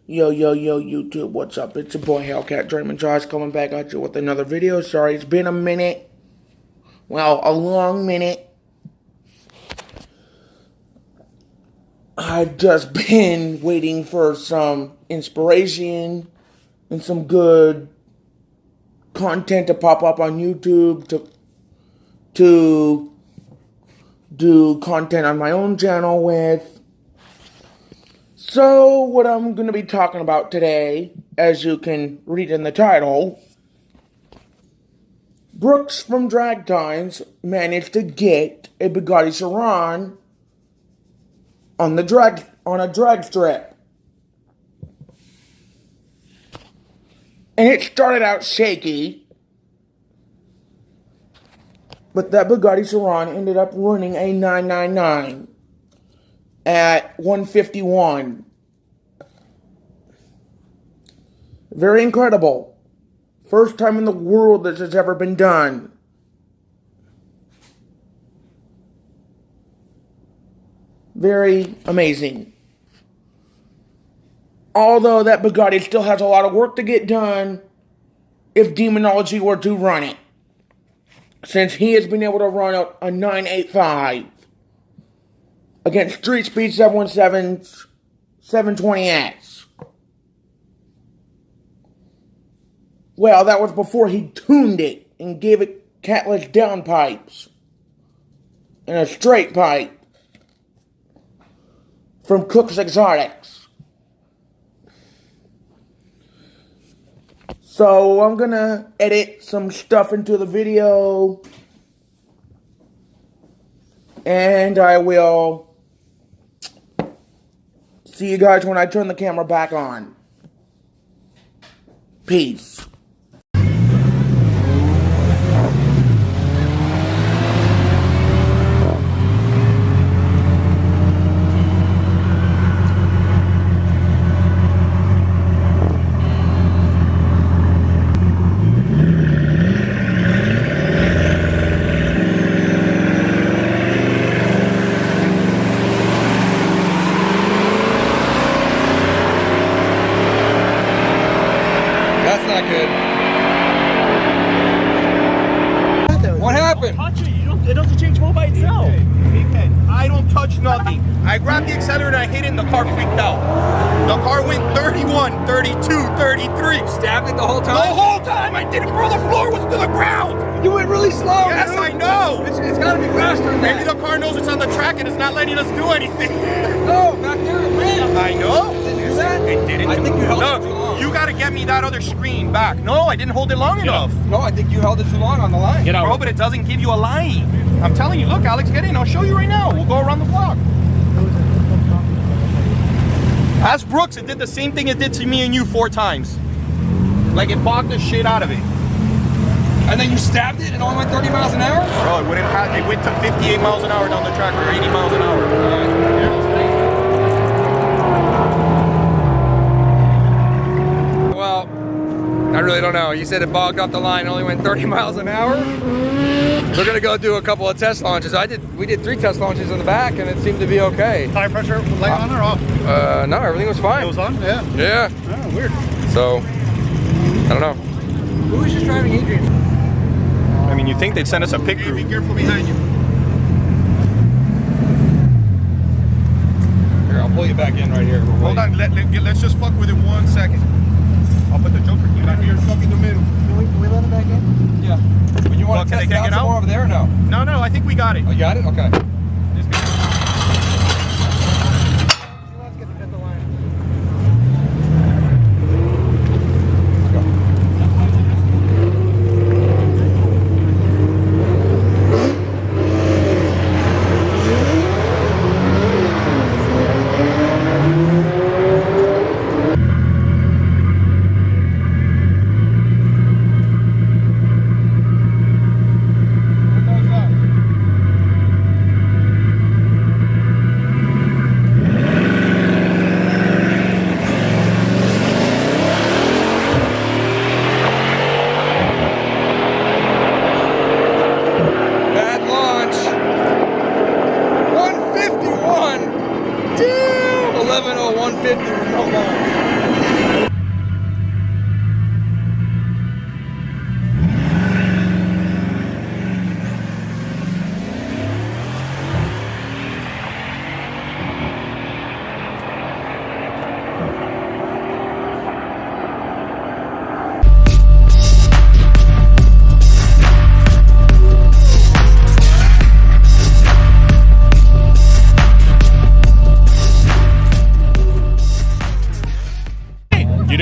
Yo, YouTube, what's up? It's your boy Hellcat Dreamin' Josh coming back at you with another video. Sorry, it's been a minute. Well, a long minute. I've just been waiting for some inspiration and some good content to pop up on YouTube to do content on my own channel with. So, what I'm going to be talking about today, as you can read in the title, Brooks from DragTimes managed to get a Bugatti Chiron on a drag strip. And it started out shaky, but that Bugatti Chiron ended up running a 999 at 151. Very incredible. First time in the world this has ever been done. Very amazing. Although that Bugatti still has a lot of work to get done if Demonology were to run it, since he has been able to run a 985 against Street Speed 717's 720S. Well, that was before he tuned it and gave it catless downpipes and a straight pipe from Cook's Exotics. So I'm gonna edit some stuff into the video, and I will see you guys when I turn the camera back on. Peace. What happened? Touch it. It doesn't change mode by itself. I don't touch nothing. I grabbed the accelerator and I hit it and the car freaked out. The car went 31, 32, 33. Stabbed it the whole time? The whole time! I didn't throw the floor was to the ground! You went really slow. Yes, dude. I know! It's gotta be faster than that. Maybe the car knows it's on the track and it's not letting us do anything. No, back there it ran. I know. It didn't do that? It didn't. I think you held it too No, long. you gotta get me that other screen back. No, I didn't hold it long enough. No, I think you held it too long on the line. Get out. Bro, but it doesn't give you a line. I'm telling you, look, Alex, get in. I'll show you right now. We'll go around the block. Ask Brooks, it did the same thing it did to me and you 4 times. Like, it bogged the shit out of it. And then you stabbed it and only went 30 miles an hour? Bro, it wouldn't have, it went to 58 miles an hour down the track, or 80 miles an hour. Well, I really don't know. You said it bogged off the line, only went 30 miles an hour. We're gonna go do a couple of test launches. We did 3 test launches in the back, and it seemed to be okay. Tire pressure light on or off? No, everything was fine. It was on? Yeah. Yeah. Oh, weird. So, I don't know. Who was just driving Adrian? I mean, you think they'd send us a pick crew. Be careful behind you. Here, I'll pull you back in right here. Hold on, let's just fuck with it 1 second. I'll put the jumper key back here, stuck in the middle. Can we let it back in? Yeah. But you want to test it out some more over there or no? No, I think we got it. Oh, you got it? Okay. This guy. Let's get the line.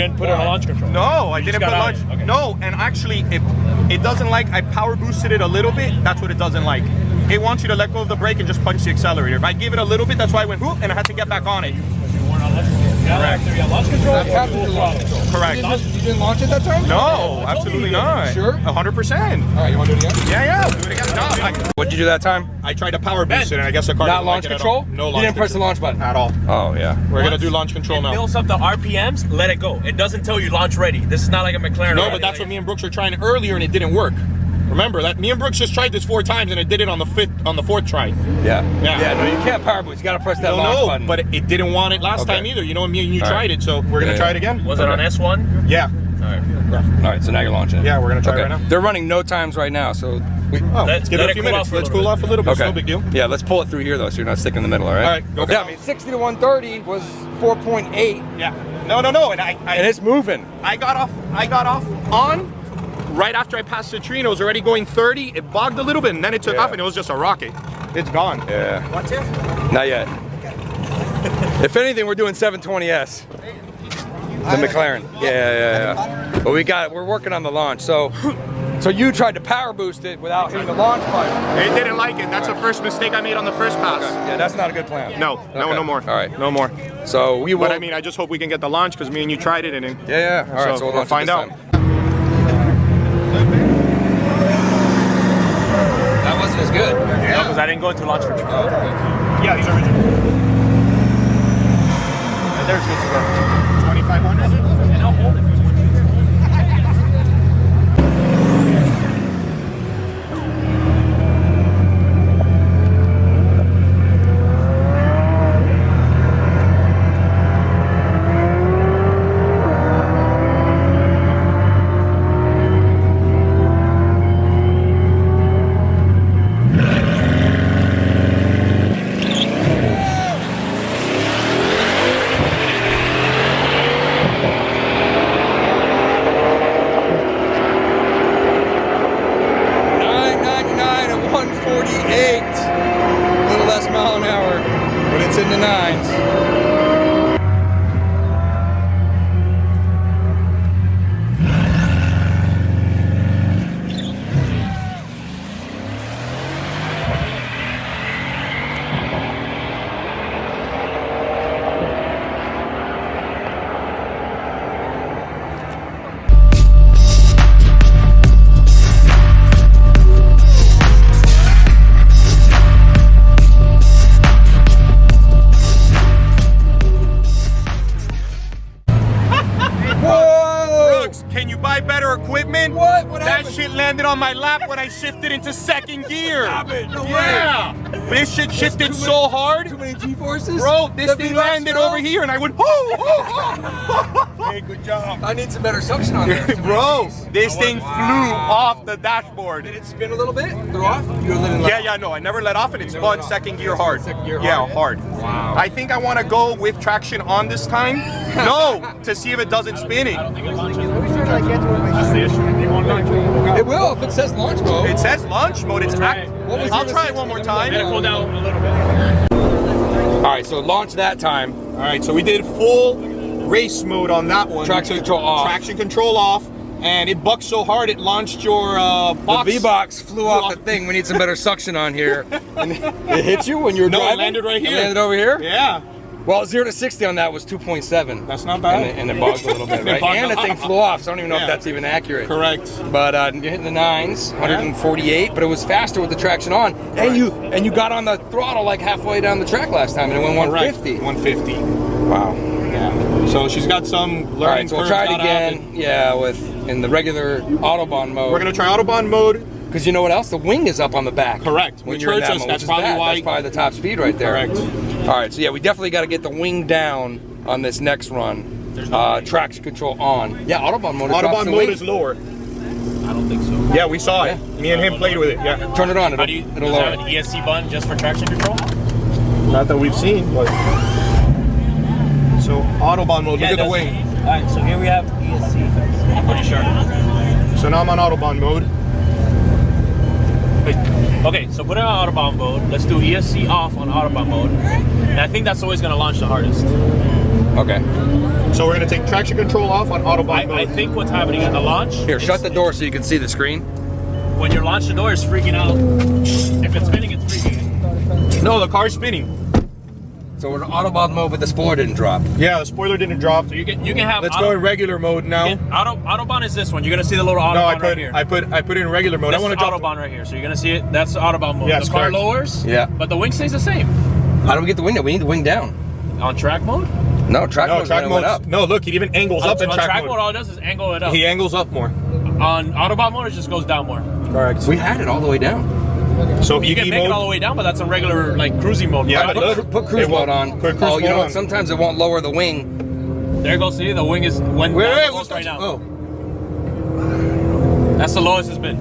didn't put it on launch control. No, I You didn't just put got launch. out of it. Okay. No, and actually, it doesn't like. I power boosted it a little bit. That's what it doesn't like. It wants you to let go of the brake and just punch the accelerator. If I give it a little bit, that's why I went whoop, and I had to get back on it. Correct. You got launch control. That happened to launch control. Correct. You didn't launch it that time? No, absolutely not. Sure? 100%. All right, you want to do it again? Yeah, do it again. No, What did you do that time? I tried to power boost it, and I guess the car Not didn't launch like it at control? all. No You launch didn't press the launch button? at all. Oh, yeah. We're gonna do launch control It now. builds up the RPMs, let it go. It doesn't tell you launch ready. This is not like a McLaren. No, but that's what me and Brooks were trying earlier, and it didn't work. Remember that me and Brooks just tried this 4 times, and it did it on the 4th try. Yeah. Yeah. Yeah, no, you can't power boost. You got to press that launch No, button. but it didn't want it last Okay. time either. You know, me and you All tried right. it, so we're gonna Yeah, try yeah. it again. Was it on S1? Yeah. All right, so now you're launching it. Yeah, we're gonna try it right now. They're running no times right now, so we... Oh, let's give let it a it few cool minutes. off for a Let's little cool off a little bit. It's Okay. no big deal. Yeah, let's pull it through here, though, so you're not sticking in the middle, all right? All right, go. Yeah, I mean, 60 to 130 was 4.8, Yeah. No, and and it's moving. I got off on right after I passed the tree, and it was already going 30. It bogged a little bit, and then it took Yeah. off, and it was just a rocket. It's gone. Yeah. What's it? Not yet. If anything, we're doing 720S. The McLaren. Yeah. But we're working on the launch. So you tried to power boost it without hitting the launch button. It didn't like it. That's the first mistake I made on the first pass. Yeah, that's not a good plan. No, Okay. no more. All right. No more. So we will. But I mean, I just hope we can get the launch because me and you tried it, and then Yeah. All right. So we'll we'll launch it find this out. time. That wasn't as good. No, because I didn't go into launch control. Oh, okay. Yeah, these are original. And there's good to go. 2,500. And I'll hold it. A little less mile an hour, but it's in the 9s. Brooks, can you buy better equipment? What? What That happened? shit landed on my lap when I shifted into second gear. Stop it. No Yeah. This shit shifted so hard. Too many G-forces? Bro, this The thing V-Box, landed bro? over here and I went, oh. Hey, good job. I need some better suction on there. Bro, this thing flew off the dashboard. Did it spin a little bit? Threw off? You were living Yeah, no, I never let off and it spun second gear hard. Second gear Yeah, hard. hard. Wow. I think I want to go with traction on this time. No, to see if it doesn't spin it. What are you trying to get to with my That's the issue. You want launch? It will if it says launch mode. It says launch mode. It's try it. What was I'll the try it one more time. Let it cool down a little bit. All right, so launch that time. All right, so we did full race mode on that one. Traction control off. Traction control off, and it bucked so hard it launched your box. The V-Box flew off the thing. We need some better suction on here. And it hit you when you were No, it driving? landed right It here. landed over here? Yeah, Well, 0 to 60 on that was 2.7. that's not bad. And it bogged a little bit, It right? bogged And the thing off. flew off, so I don't even know Yeah. if that's even accurate. Correct. But you're hitting the 9s, 148, but it was faster with the traction on. And you got on the throttle like halfway down the track last time, and it went 150. 150. Wow. Yeah. So she's got some learning All right, so we'll try it curves, gotta again. happen. Yeah, in the regular Autobahn mode. We're gonna try Autobahn mode. Because you know what else? The wing is up on the back. Correct. When Which you're in hurts that us. mode, That's which is probably bad. why- That's probably the top speed right there. Correct. All right, so yeah, we definitely got to get the wing down on this next run. Traction control on. Yeah, Autobahn mode. drops Autobahn the mode wing. is lower. I don't think so. Yeah, we saw it. Me and him played with it. Yeah. Turn it on. How do you, It'll does it have lower. an ESC button just for traction control? Not that we've seen, but. So Autobahn mode. Look at the wing. Alright, so here we have ESC. I'm pretty sure. So now I'm on Autobahn mode. Okay, so put it on Autobahn mode. Let's do ESC off on Autobahn mode. And I think that's always going to launch the hardest. Okay. So we're gonna take traction control off on Autobahn mode. I think what's happening at the launch. Here, shut the door so you can see the screen. When you're launching the door, it's freaking out. If it's spinning, it's freaking. No, the car's spinning. So we're in Autobahn mode, but the spoiler didn't drop. Yeah, the spoiler didn't drop. So you can have. Let's go in regular mode now. Autobahn is this one. You're gonna see the little Autobahn right here. I put it in regular mode. This I want is to drop Autobahn right here. So you're gonna see it. That's Autobahn mode. Yeah, the car correct. lowers. Yeah. But the wing stays the same. How do we get the wing down? We need the wing down. On track mode. No, track mode went up. No, look, it even angles up in on track mode. All it does is angle it up. He angles up more. On Autobahn mode, it just goes down more. Correct. We had it all the way down. So You can make it all the way down, but that's on regular like cruising mode. Yeah, right? but Put cruise mode on. Put cruise Oh, you mode know what? on. Sometimes it won't lower the wing. There you go. See, the wing is went down the most right now. Oh. That's the lowest it's been.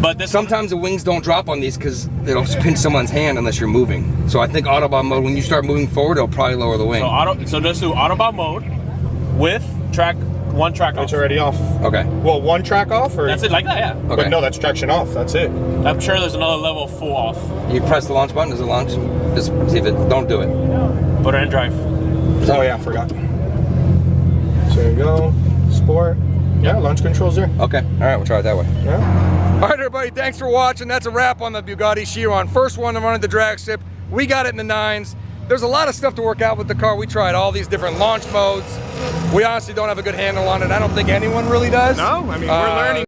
But this Sometimes the wings don't drop on these because it'll pinch someone's hand unless you're moving. So I think Autobahn mode, when you start moving forward, it'll probably lower the wing. So just do Autobahn mode with one track off. It's already off. Okay. Well, one track off, or That's it, like that, yeah. Okay. But no, that's traction off. That's it. I'm sure there's another level of full off. You press the launch button, does it launch? Just see if it, don't do it. Put it in drive. Oh yeah, I forgot. So there you go. Sport. Yeah, launch controls there. Okay, all right, we'll try it that way. Yeah. All right, everybody, thanks for watching. That's a wrap on the Bugatti Chiron. First one to run at the drag strip. We got it in the 9s. There's a lot of stuff to work out with the car. We tried all these different launch modes. We honestly don't have a good handle on it. I don't think anyone really does. No, I mean, we're learning.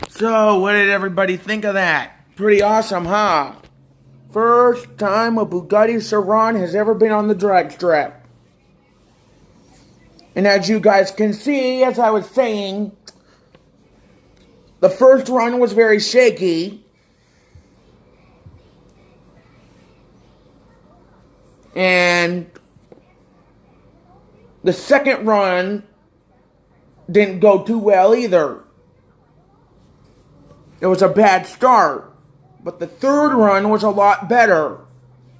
So, what did everybody think of that? Pretty awesome, huh? First time a Bugatti Chiron has ever been on the drag strip. And as you guys can see, as I was saying, the first run was very shaky. And the second run didn't go too well either. It was a bad start. But the third run was a lot better.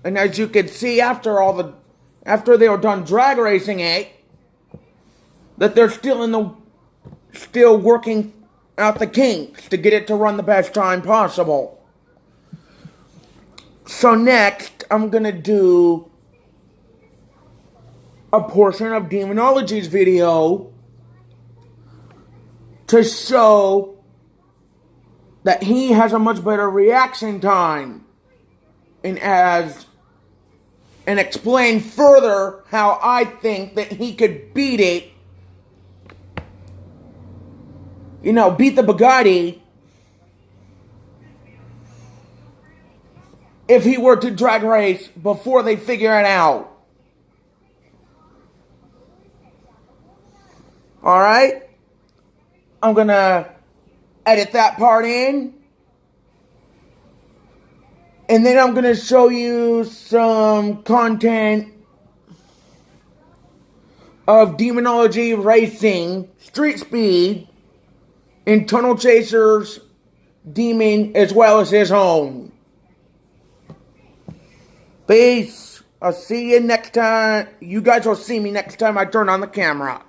And as you could see after they were done drag racing it, that they're still working out the kinks to get it to run the best time possible. So next, I'm gonna do a portion of Demonology's video to show that he has a much better reaction time and explain further how I think that he could beat it. You know, beat the Bugatti if he were to drag race before they figure it out. Alright? I'm gonna edit that part in. And then I'm gonna show you some content of Demonology Racing Street Speed in Tunnel Chaser's Demon as well as his own. Peace. I'll see you next time. You guys will see me next time I turn on the camera.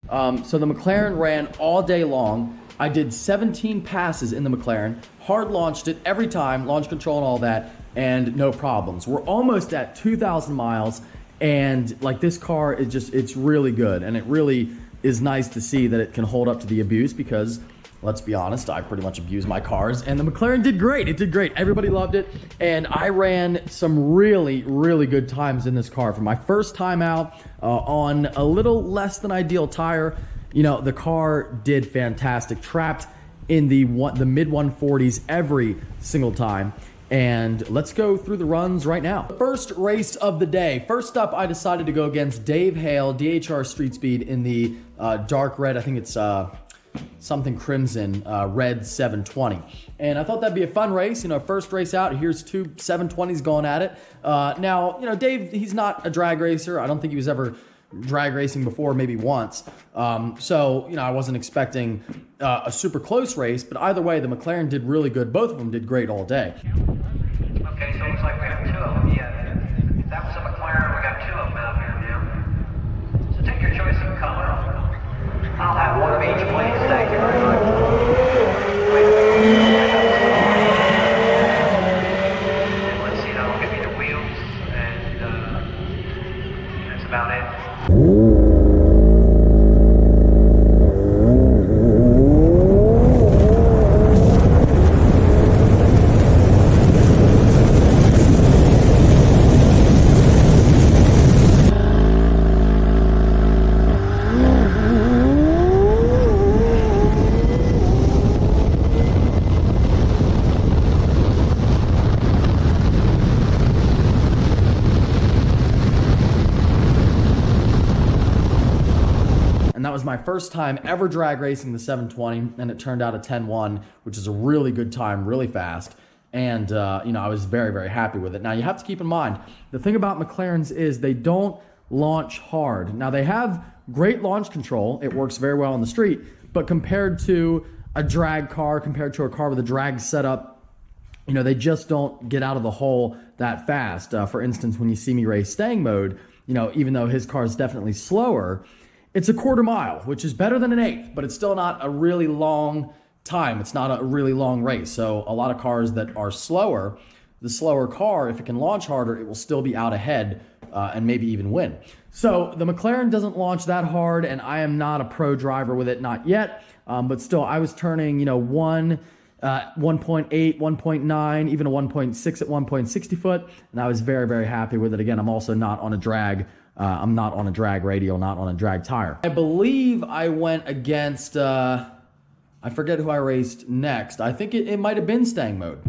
So the McLaren ran all day long. I did 17 passes in the McLaren, hard launched it every time, launch control and all that, and no problems. We're almost at 2,000 miles, and like this car is just, it's really good, and it really is nice to see that it can hold up to the abuse because, let's be honest, I pretty much abuse my cars, and the McLaren did great. It did great. Everybody loved it, and I ran some really, really good times in this car. For my first time out on a little less than ideal tire, you know, the car did fantastic. Trapped in the mid 140s every single time. And let's go through the runs right now. First race of the day. First up, I decided to go against Dave Hale, DHR Street Speed in the dark red. I think it's something crimson, red 720. And I thought that'd be a fun race. You know, first race out, here's two 720s going at it. Now, you know, Dave, he's not a drag racer. I don't think he was ever drag racing before, maybe once. So, you know, I wasn't expecting a super close race, but either way, the McLaren did really good. Both of them did great all day. Okay, so it looks like we have two of them. Yeah, that was a McLaren. We got two of them out here now. So take your choice of color. I'll have one of each, please. Thank you very much. And let's see, that'll give you the wheels, and that's about it. and that was my first time ever drag racing the 720, and it turned out a 10-1, which is a really good time, really fast. And, you know, I was very, very happy with it. Now, you have to keep in mind, the thing about McLarens is they don't launch hard. Now, they have great launch control. It works very well on the street. But compared to a drag car, compared to a car with a drag setup, you know, they just don't get out of the hole that fast. For instance, when you see me race staying mode, you know, even though his car is definitely slower, it's a quarter mile, which is better than an eighth, but it's still not a really long time. It's not a really long race. So a lot of cars that are slower, the slower car, if it can launch harder, it will still be out ahead and maybe even win. So the McLaren doesn't launch that hard, and I am not a pro driver with it, not yet. But still, I was turning, you know, 1.8, 1.9, even a 1.6 at 1.60 foot, and I was very, very happy with it. Again, I'm also not on a drag. I'm not on a drag radial, not on a drag tire. I believe I went against, I forget who I raced next. I think it might have been staying mode.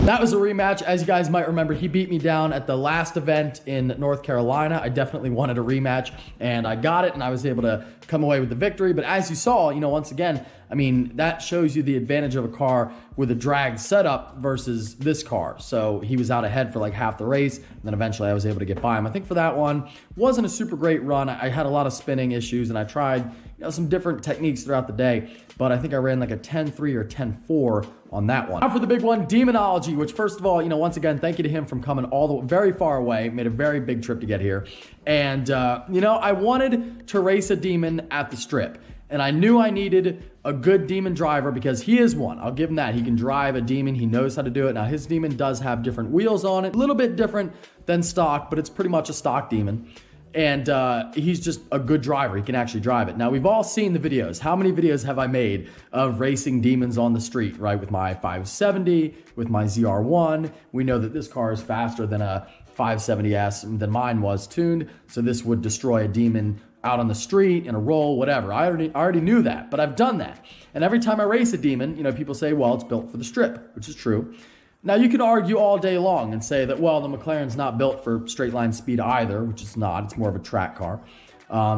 That was a rematch. As you guys might remember, he beat me down at the last event in North Carolina. I definitely wanted a rematch, and I got it, and I was able to come away with the victory. But as you saw, you know, once again, I mean, that shows you the advantage of a car with a drag setup versus this car. So he was out ahead for like half the race, and then eventually I was able to get by him. I think for that one, wasn't a super great run. I had a lot of spinning issues, and I tried, you know, some different techniques throughout the day, but I think I ran like a 10.3 or 10.4 on that one. Now for the big one, Demonology, which first of all, you know, once again, thank you to him from coming all the way, very far away, made a very big trip to get here. And, you know, I wanted to race a demon at the strip, and I knew I needed a good demon driver because he is one. I'll give him that. He can drive a demon. He knows how to do it. Now, his demon does have different wheels on it, a little bit different than stock, but it's pretty much a stock demon. And he's just a good driver. He can actually drive it. Now, we've all seen the videos. How many videos have I made of racing demons on the street, right? With my 570, with my ZR1. We know that this car is faster than a 570S than mine was tuned. So this would destroy a demon out on the street, in a roll, whatever. I already knew that, but I've done that. And every time I race a demon, you know, people say, well, it's built for the strip, which is true. Now, you can argue all day long and say that, well, the McLaren's not built for straight line speed either, which it's not. It's more of a track car.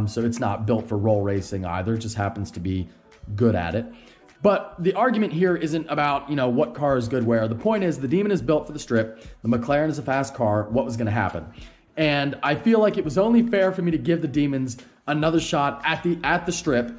So it's not built for roll racing either. It just happens to be good at it. But the argument here isn't about, you know, what car is good where. The point is the demon is built for the strip. The McLaren is a fast car. What was going to happen? And I feel like it was only fair for me to give the demons another shot at the strip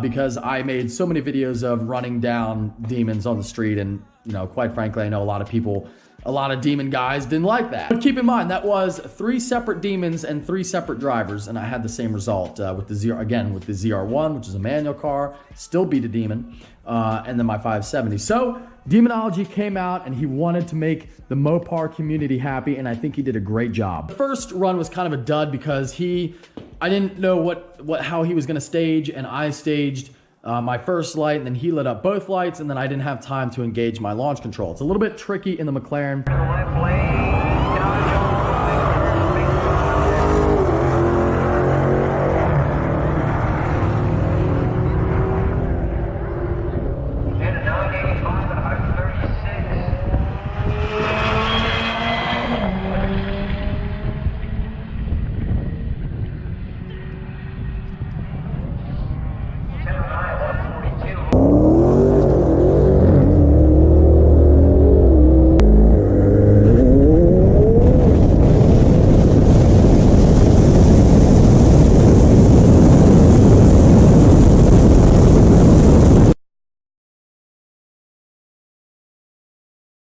because I made so many videos of running down demons on the street, and you know, quite frankly, I know a lot of people, a lot of demon guys didn't like that. But keep in mind, that was 3 separate demons and 3 separate drivers, and I had the same result with the ZR1, which is a manual car, still beat a demon, and then my 570. So Demonology came out and he wanted to make the Mopar community happy, and I think he did a great job. The first run was kind of a dud because I didn't know how he was going to stage, and I staged my first light, and then he lit up both lights, and then I didn't have time to engage my launch control. It's a little bit tricky in the McLaren.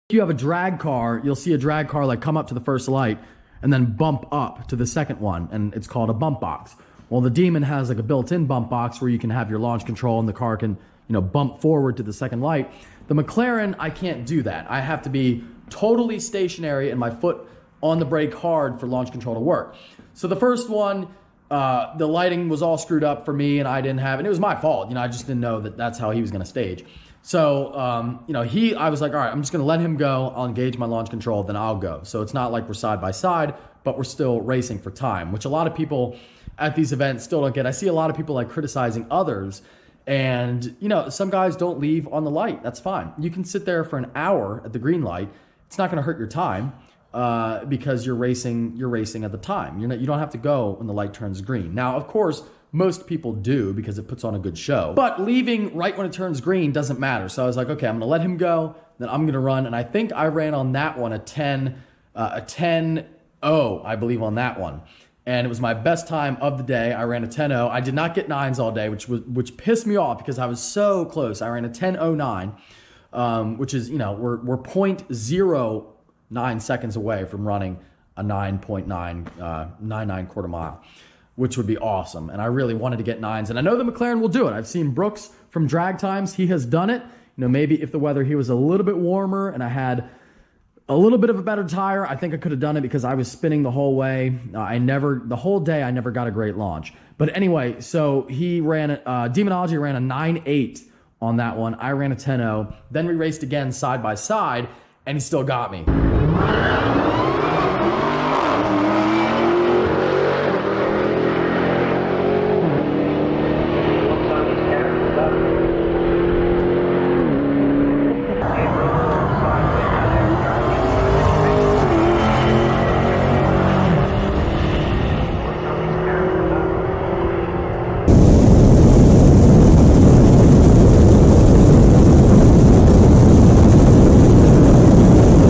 If you have a drag car, you'll see a drag car like come up to the first light and then bump up to the second one, and it's called a bump box. Well, the Demon has like a built-in bump box where you can have your launch control and the car can bump forward to the second light. The McLaren, I can't do that. I have to be totally stationary and my foot on the brake hard for launch control to work. So the first one, the lighting was all screwed up for me and I didn't have it. It was my fault. I just didn't know that that's how he was going to stage. So, I was like, all right, I'm just going to let him go. I'll engage my launch control, then I'll go. So it's not like we're side by side, but we're still racing for time, which a lot of people at these events still don't get. I see a lot of people like criticizing others, and some guys don't leave on the light. That's fine. You can sit there for an hour at the green light. It's not going to hurt your time because you're racing at the time. You don't have to go when the light turns green. Now, of course, most people do because it puts on a good show. But leaving right when it turns green doesn't matter. So I was like, okay, I'm going to let him go. Then I'm going to run. And I think I ran on that one a 10.0, I believe, on that one. And it was my best time of the day. I ran a 10.0. I did not get 9s all day, which pissed me off because I was so close. I ran a 10.09, which is, we're 0.09 seconds away from running a 9.99 quarter mile, which would be awesome. And I really wanted to get 9s. And I know the McLaren will do it. I've seen Brooks from DragTimes. He has done it. Maybe if the weather here was a little bit warmer and I had a little bit of a better tire, I think I could have done it because I was spinning the whole way. The whole day, I never got a great launch. But anyway, so he ran, Demonology ran a 9.8 on that one. I ran a 10.0. Then we raced again side by side, and he still got me.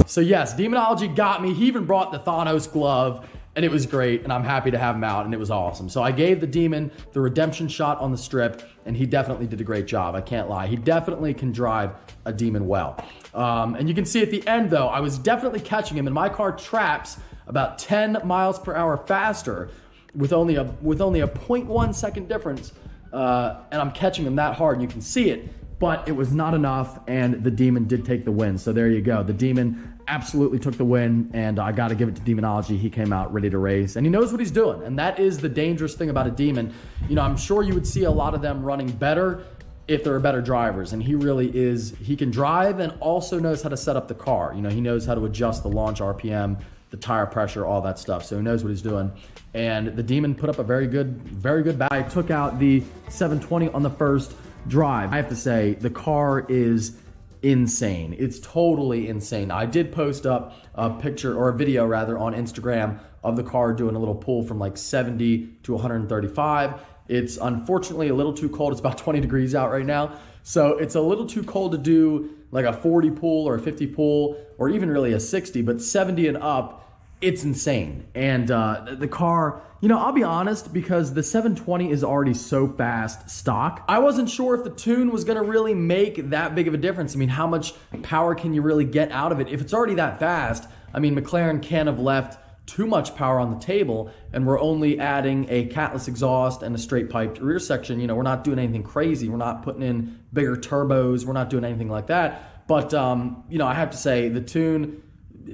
So yes, Demonology got me. He even brought the Thanos glove, and it was great, and I'm happy to have him out, and it was awesome. So I gave the Demon the redemption shot on the strip, and he definitely did a great job. I can't lie. He definitely can drive a Demon well. And you can see at the end, though, I was definitely catching him, and my car traps about 10 miles per hour faster with only a 0.1 second difference, and I'm catching him that hard, and you can see it. But it was not enough, and the Demon did take the win. So there you go. The Demon absolutely took the win, and I got to give it to Demonology. He came out ready to race, and he knows what he's doing, and that is the dangerous thing about a Demon. I'm sure you would see a lot of them running better if they're better drivers, and he really is. He can drive and also knows how to set up the car. He knows how to adjust the launch RPM, the tire pressure, all that stuff. So he knows what he's doing. And the Demon put up a very good battle. I took out the 720 on the first drive. I have to say, the car is insane. It's totally insane. I did post up a picture, or a video rather, on Instagram of the car doing a little pull from like 70 to 135. It's unfortunately a little too cold. It's about 20 degrees out right now. So it's a little too cold to do like a 40 pull or a 50 pull or even really a 60, but 70 and up, it's insane. And the car, I'll be honest, because the 720 is already so fast stock, I wasn't sure if the tune was gonna really make that big of a difference. How much power can you really get out of it? If it's already that fast, McLaren can't have left too much power on the table, and we're only adding a catless exhaust and a straight piped rear section. We're not doing anything crazy. We're not putting in bigger turbos. We're not doing anything like that. But, I have to say, the tune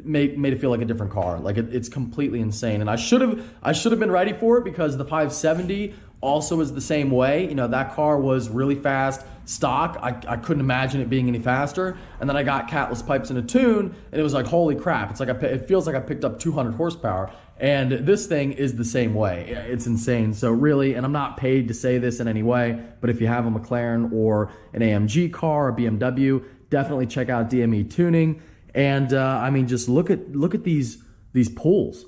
made it feel like a different car. Like it's completely insane. And I should have been ready for it, because the 570 also is the same way. That car was really fast stock. I couldn't imagine it being any faster. And then I got catless pipes in a tune, and it was like, holy crap. It's like it feels like I picked up 200 horsepower. And this thing is the same way. It's insane. So really, and I'm not paid to say this in any way, but if you have a McLaren or an AMG car or BMW, definitely check out DME Tuning. And just look at these pulls.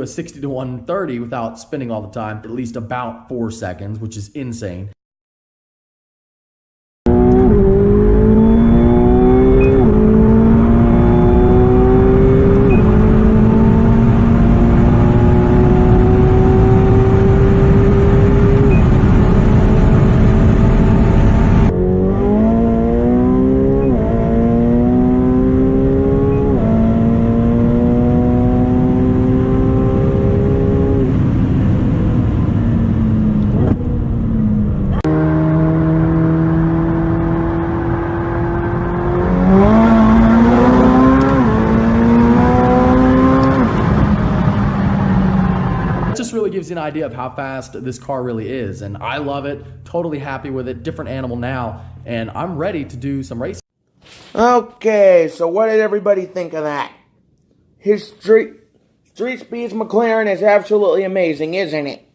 do a 60 to 130 without spinning all the time, at least about 4 seconds, which is insane. Really gives you an idea of how fast this car really is, and I love it, totally happy with it, different animal now, and I'm ready to do some racing. Okay, so what did everybody think of that? His Street Speeds McLaren is absolutely amazing, isn't it?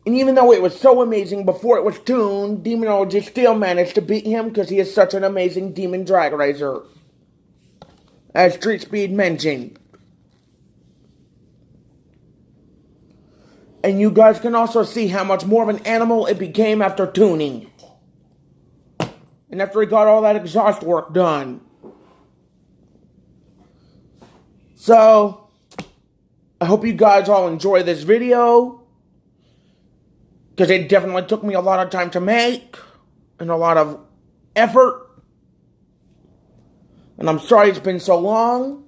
And even though it was so amazing before it was tuned, Demonology still managed to beat him because he is such an amazing demon drag racer, as Street Speed mentioned. And you guys can also see how much more of an animal it became after tuning. And after he got all that exhaust work done. So, I hope you guys all enjoy this video. Because it definitely took me a lot of time to make. And a lot of effort. And I'm sorry it's been so long.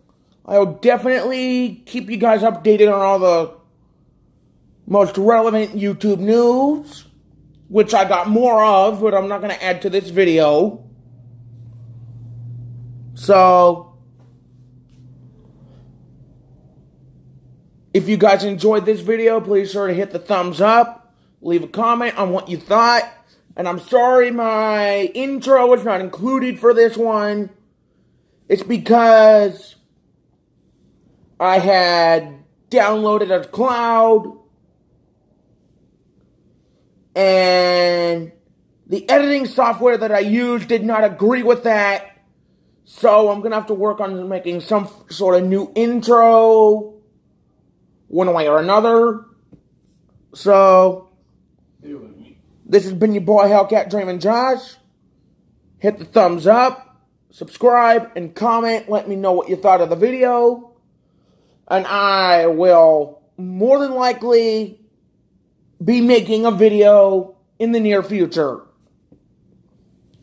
I'll definitely keep you guys updated on all the most relevant YouTube news, which I got more of, but I'm not going to add to this video. So, if you guys enjoyed this video, please sure to hit the thumbs up, leave a comment on what you thought, and I'm sorry my intro is not included for this one. It's because I had downloaded a cloud, and the editing software that I used did not agree with that. So I'm going to have to work on making some sort of new intro, one way or another. So, this has been your boy Hellcat Dreamin' Josh. Hit the thumbs up, subscribe, and comment. Let me know what you thought of the video. And I will more than likely be making a video in the near future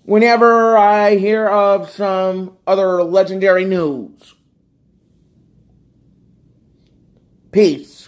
whenever I hear of some other legendary news. Peace.